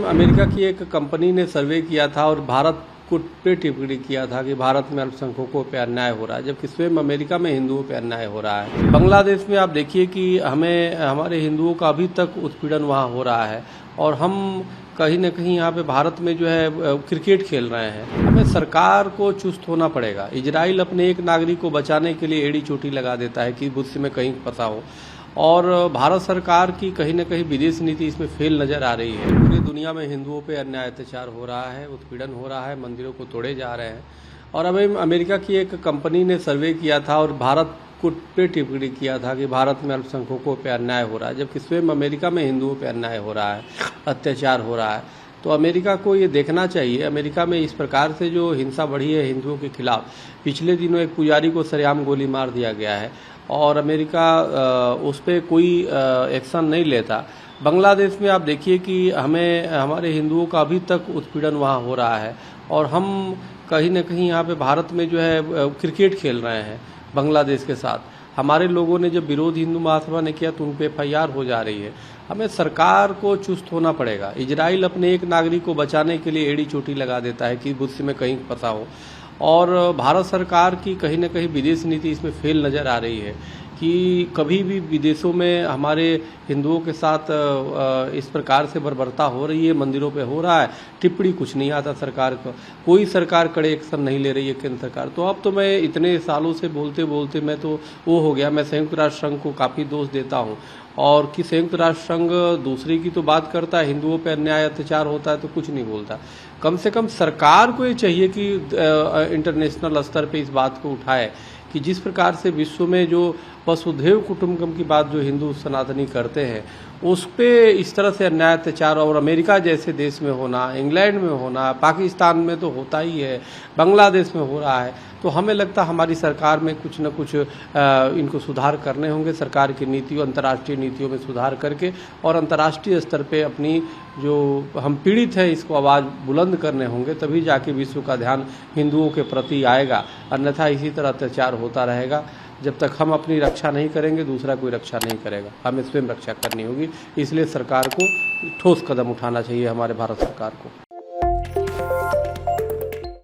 America की एक company ने सर्वे किया था और भारत को पे टिप्पणी किया था कि भारत में अल्पसंख्यकों पे अन्याय हो रहा है, जबकि स्वयं अमेरिका में हिंदुओं पे अन्याय हो रहा है। बांग्लादेश में आप देखिए कि हमारे हिंदुओं का अभी तक उत्पीड़न वहाँ हो रहा है और हम कहीं न कहीं यहाँ पे भारत में जो है क्रिकेट खेल रहे हैं। हमें सरकार को चुस्त होना पड़ेगा। इजराइल अपने एक नागरिक को बचाने के लिए एड़ी चोटी लगा देता है कि मुझसे में कहीं फंसा हो, और भारत सरकार की कहीं न कहीं विदेश नीति इसमें फेल नजर आ रही है। पूरी दुनिया में हिंदुओं पे अन्याय अत्याचार हो रहा है, उत्पीड़न हो रहा है, मंदिरों को तोड़े जा रहे हैं। और अभी अमेरिका की एक कंपनी ने सर्वे किया था और भारत को पे टिप्पणी किया था कि भारत में अल्पसंख्यकों पे अन्याय हो रहा है, जबकि स्वयं अमेरिका में हिंदुओं पे अन्याय हो रहा है, अत्याचार हो रहा है। तो अमेरिका को ये देखना चाहिए। अमेरिका में इस प्रकार से जो हिंसा बढ़ी है हिंदुओं के खिलाफ, पिछले दिनों एक पुजारी को सरेआम गोली मार दिया गया है और अमेरिका उस पर कोई एक्शन नहीं लेता। बांग्लादेश में आप देखिए कि हमारे हिंदुओं का अभी तक उत्पीड़न वहाँ हो रहा है और हम कहीं न कहीं यहाँ पे भारत में जो है क्रिकेट खेल रहे हैं बांग्लादेश के साथ। हमारे लोगों ने जब विरोध हिंदू महासभा ने किया तो उन पे FIR हो जा रही है। हमें सरकार को चुस्त होना पड़ेगा। इजराइल अपने एक नागरिक को बचाने के लिए एड़ी चोटी लगा देता है कि मुझसे में कहीं फंसा हो, और भारत सरकार की कहीं न कहीं विदेश नीति इसमें फेल नज़र आ रही है कि कभी भी विदेशों में हमारे हिंदुओं के साथ इस प्रकार से बर्बरता हो रही है, मंदिरों पे हो रहा है, टिप्पणी कुछ नहीं आता सरकार को, कोई सरकार कड़े एक्शन नहीं ले रही है केंद्र सरकार। तो अब तो मैं इतने सालों से बोलते बोलते मैं तो वो हो गया। मैं संयुक्त राष्ट्र संघ को काफ़ी दोष देता हूँ और कि संयुक्त राष्ट्र संघ दूसरी की तो बात करता है, हिंदुओं पर अन्याय अत्याचार होता है तो कुछ नहीं बोलता। कम से कम सरकार को ये चाहिए कि इंटरनेशनल स्तर पे इस बात को उठाए कि जिस प्रकार से विश्व में जो वसुधैव कुटुंबकम की बात जो हिंदू सनातनी करते हैं उस पे इस तरह से अन्याय अत्याचार और अमेरिका जैसे देश में होना, इंग्लैंड में होना, पाकिस्तान में तो होता ही है, बांग्लादेश में हो रहा है। तो हमें लगता है हमारी सरकार में कुछ न कुछ इनको सुधार करने होंगे। सरकार की नीतियों, अंतर्राष्ट्रीय नीतियों में सुधार करके और अंतर्राष्ट्रीय स्तर पे अपनी जो हम पीड़ित है इसको आवाज़ बुलंद करने होंगे, तभी जाके विश्व का ध्यान हिंदुओं के प्रति आएगा। अन्यथा इसी तरह अत्याचार होता रहेगा। जब तक हम अपनी रक्षा नहीं करेंगे दूसरा कोई रक्षा नहीं करेगा। हमें स्वयं रक्षा करनी होगी। इसलिए सरकार को ठोस कदम उठाना चाहिए, हमारे भारत सरकार को।